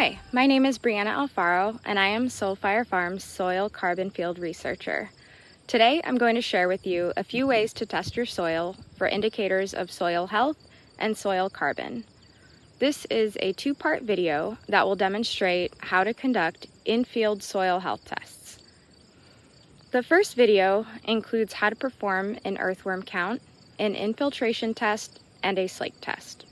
Hi, my name is Brianna Alfaro, and I am Soulfire Farms Soil Carbon Field Researcher. Today, I'm going to share with you a few ways to test your soil for indicators of soil health and soil carbon. This is a two-part video that will demonstrate how to conduct in-field soil health tests. The first video includes how to perform an earthworm count, an infiltration test, and a slake test.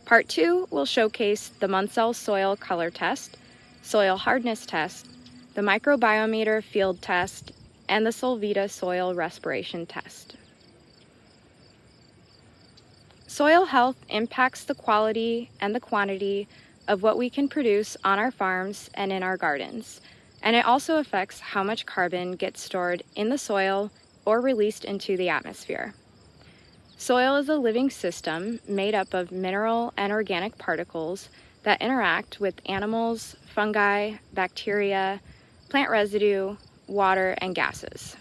Part 2 will showcase the Munsell soil color test, soil hardness test, the microbiometer field test, and the Solvita soil respiration test. Soil health impacts the quality and the quantity of what we can produce on our farms and in our gardens, and it also affects how much carbon gets stored in the soil or released into the atmosphere. Soil is a living system made up of mineral and organic particles that interact with animals, fungi, bacteria, plant residue, water, and gases.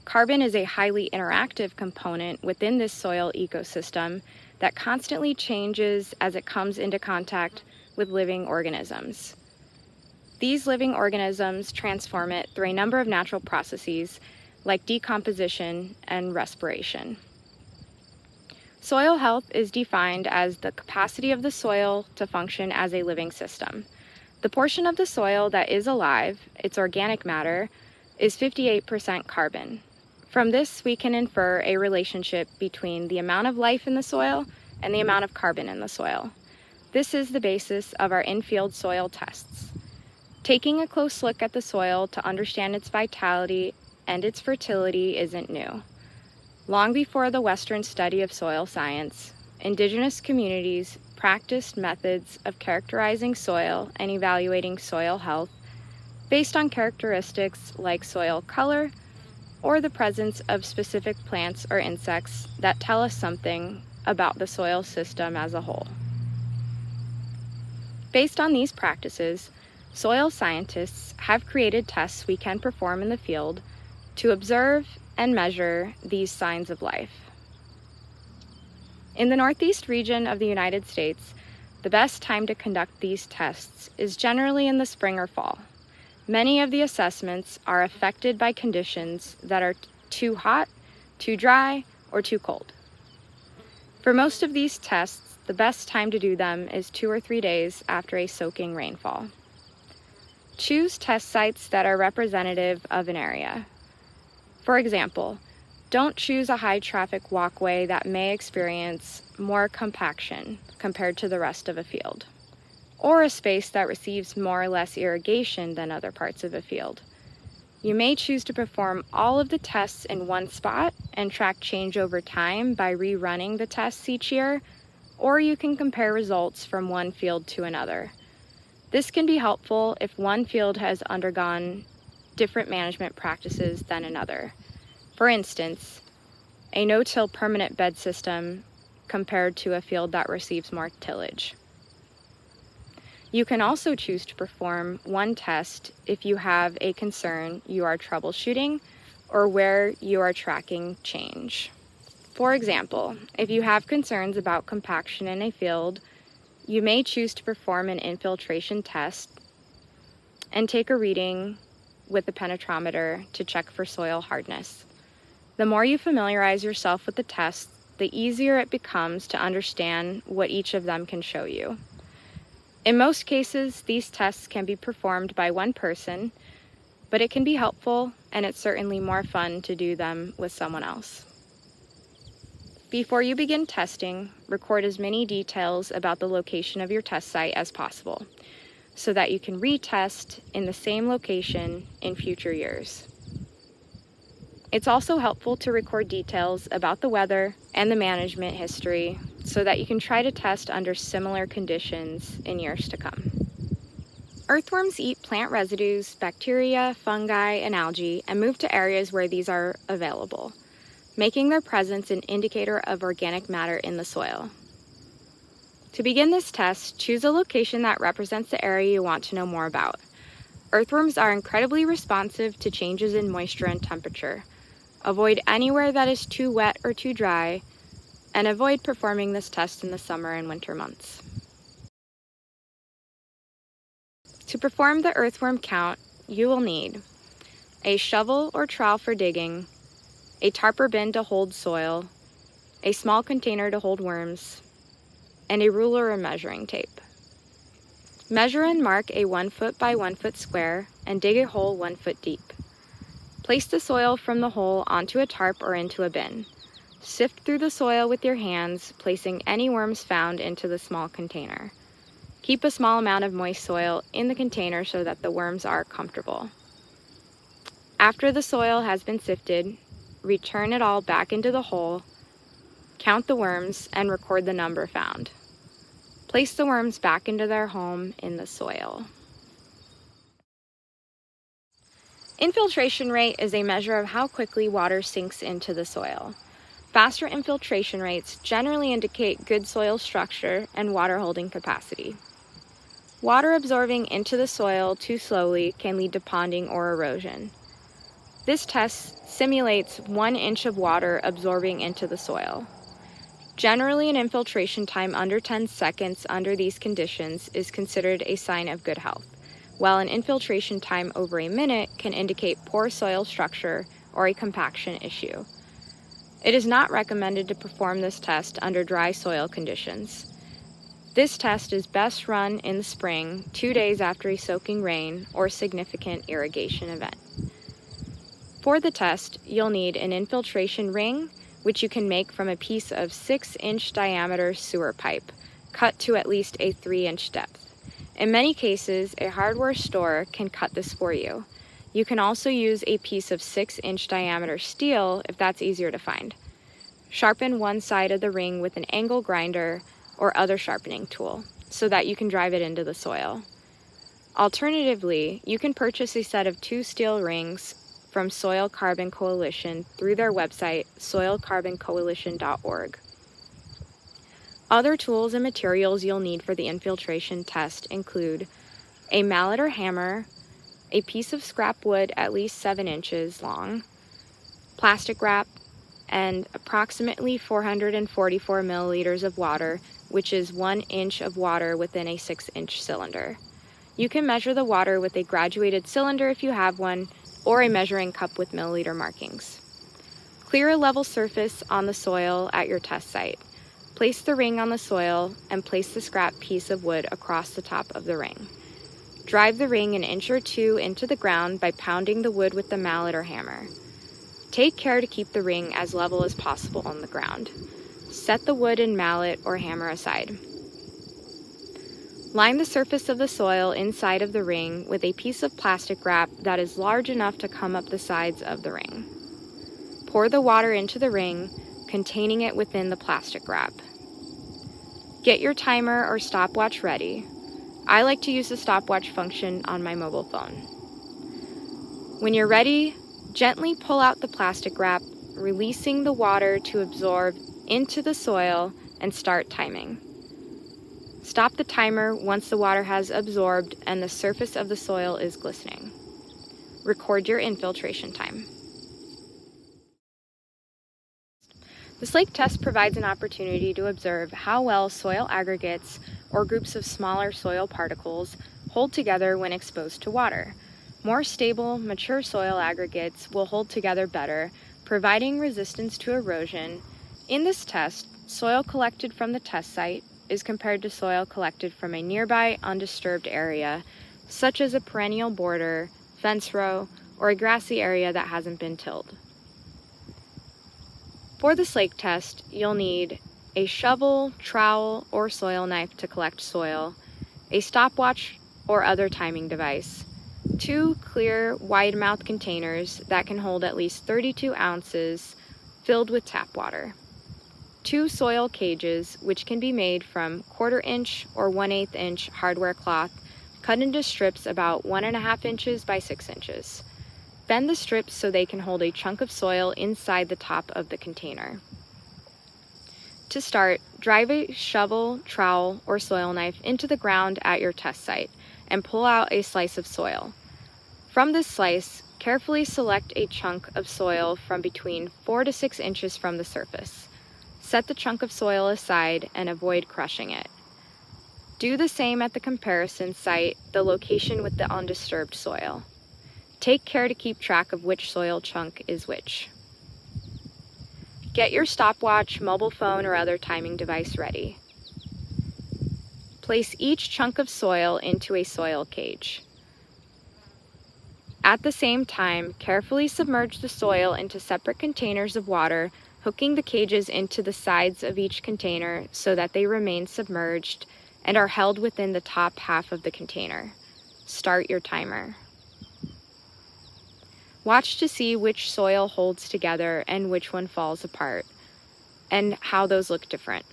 Carbon is a highly interactive component within this soil ecosystem that constantly changes as it comes into contact with living organisms. These living organisms transform it through a number of natural processes like decomposition and respiration. Soil health is defined as the capacity of the soil to function as a living system. The portion of the soil that is alive, its organic matter, is 58% carbon. From this, we can infer a relationship between the amount of life in the soil and the amount of carbon in the soil. This is the basis of our in-field soil tests. Taking a close look at the soil to understand its vitality and its fertility isn't new. Long before the Western study of soil science, indigenous communities practiced methods of characterizing soil and evaluating soil health based on characteristics like soil color or the presence of specific plants or insects that tell us something about the soil system as a whole. Based on these practices, soil scientists have created tests we can perform in the field to observe and measure these signs of life. In the Northeast region of the United States, the best time to conduct these tests is generally in the spring or fall. Many of the assessments are affected by conditions that are too hot, too dry, or too cold. For most of these tests, the best time to do them is 2 or 3 days after a soaking rainfall. Choose test sites that are representative of an area. For example, don't choose a high-traffic walkway that may experience more compaction compared to the rest of a field, or a space that receives more or less irrigation than other parts of a field. You may choose to perform all of the tests in one spot and track change over time by rerunning the tests each year, or you can compare results from one field to another. This can be helpful if one field has undergone different management practices than another. For instance, a no-till permanent bed system compared to a field that receives more tillage. You can also choose to perform one test if you have a concern you are troubleshooting or where you are tracking change. For example, if you have concerns about compaction in a field, you may choose to perform an infiltration test and take a reading with a penetrometer to check for soil hardness. The more you familiarize yourself with the tests, the easier it becomes to understand what each of them can show you. In most cases, these tests can be performed by one person, but it can be helpful and it's certainly more fun to do them with someone else. Before you begin testing, record as many details about the location of your test site as possible, so that you can retest in the same location in future years. It's also helpful to record details about the weather and the management history so that you can try to test under similar conditions in years to come. Earthworms eat plant residues, bacteria, fungi, and algae and move to areas where these are available, making their presence an indicator of organic matter in the soil. To begin this test, choose a location that represents the area you want to know more about. Earthworms are incredibly responsive to changes in moisture and temperature. Avoid anywhere that is too wet or too dry, and avoid performing this test in the summer and winter months. To perform the earthworm count, you will need a shovel or trowel for digging, a tarp or bin to hold soil, a small container to hold worms, and a ruler or measuring tape. Measure and mark a 1 foot by 1 foot square and dig a hole 1 foot deep. Place the soil from the hole onto a tarp or into a bin. Sift through the soil with your hands, placing any worms found into the small container. Keep a small amount of moist soil in the container so that the worms are comfortable. After the soil has been sifted, return it all back into the hole, count the worms, and record the number found. Place the worms back into their home in the soil. Infiltration rate is a measure of how quickly water sinks into the soil. Faster infiltration rates generally indicate good soil structure and water holding capacity. Water absorbing into the soil too slowly can lead to ponding or erosion. This test simulates 1 inch of water absorbing into the soil. Generally, an infiltration time under 10 seconds under these conditions is considered a sign of good health, while an infiltration time over a minute can indicate poor soil structure or a compaction issue. It is not recommended to perform this test under dry soil conditions. This test is best run in the spring, 2 days after a soaking rain or significant irrigation event. For the test, you'll need an infiltration ring, which you can make from a piece of 6-inch diameter sewer pipe, cut to at least a 3-inch depth. In many cases, a hardware store can cut this for you. You can also use a piece of 6-inch diameter steel if that's easier to find. Sharpen one side of the ring with an angle grinder or other sharpening tool so that you can drive it into the soil. Alternatively, you can purchase a set of 2 steel rings from Soil Carbon Coalition through their website, soilcarboncoalition.org. Other tools and materials you'll need for the infiltration test include a mallet or hammer, a piece of scrap wood at least 7 inches long, plastic wrap, and approximately 444 milliliters of water, which is 1 inch of water within a 6-inch cylinder. You can measure the water with a graduated cylinder if you have one, or a measuring cup with milliliter markings. Clear a level surface on the soil at your test site. Place the ring on the soil and place the scrap piece of wood across the top of the ring. Drive the ring 1 inch or 2 into the ground by pounding the wood with the mallet or hammer. Take care to keep the ring as level as possible on the ground. Set the wood and mallet or hammer aside. Line the surface of the soil inside of the ring with a piece of plastic wrap that is large enough to come up the sides of the ring. Pour the water into the ring, containing it within the plastic wrap. Get your timer or stopwatch ready. I like to use the stopwatch function on my mobile phone. When you're ready, gently pull out the plastic wrap, releasing the water to absorb into the soil and start timing. Stop the timer once the water has absorbed and the surface of the soil is glistening. Record your infiltration time. The Slake test provides an opportunity to observe how well soil aggregates or groups of smaller soil particles hold together when exposed to water. More stable, mature soil aggregates will hold together better, providing resistance to erosion. In this test, soil collected from the test site is compared to soil collected from a nearby undisturbed area, such as a perennial border, fence row, or a grassy area that hasn't been tilled. For the Slake test, you'll need a shovel, trowel, or soil knife to collect soil, a stopwatch or other timing device, 2 clear, wide-mouth containers that can hold at least 32 ounces filled with tap water, 2 soil cages, which can be made from 1/4 inch or 1/8 inch hardware cloth, cut into strips about 1.5 inches by 6 inches. Bend the strips so they can hold a chunk of soil inside the top of the container. To start, drive a shovel, trowel, or soil knife into the ground at your test site and pull out a slice of soil. From this slice, carefully select a chunk of soil from between 4 to 6 inches from the surface. Set the chunk of soil aside and avoid crushing it. Do the same at the comparison site, the location with the undisturbed soil. Take care to keep track of which soil chunk is which. Get your stopwatch, mobile phone, or other timing device ready. Place each chunk of soil into a soil cage. At the same time, carefully submerge the soil into separate containers of water, hooking the cages into the sides of each container so that they remain submerged and are held within the top half of the container. Start your timer. Watch to see which soil holds together and which one falls apart, and how those look different.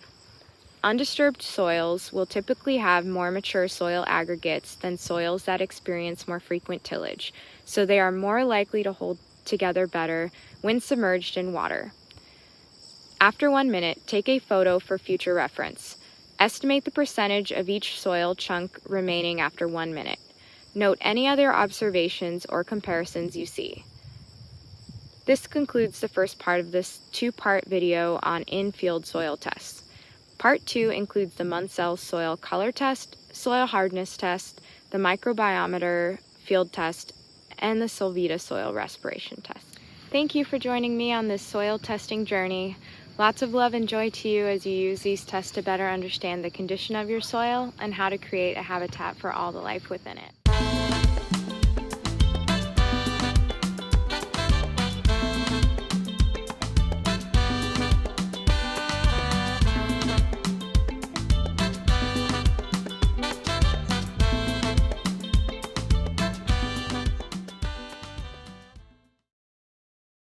Undisturbed soils will typically have more mature soil aggregates than soils that experience more frequent tillage, so they are more likely to hold together better when submerged in water. After 1 minute, take a photo for future reference. Estimate the percentage of each soil chunk remaining after 1 minute. Note any other observations or comparisons you see. This concludes the first part of this 2-part video on in-field soil tests. Part 2 includes the Munsell soil color test, soil hardness test, the microbiometer field test, and the Solvita soil respiration test. Thank you for joining me on this soil testing journey. Lots of love and joy to you as you use these tests to better understand the condition of your soil and how to create a habitat for all the life within it.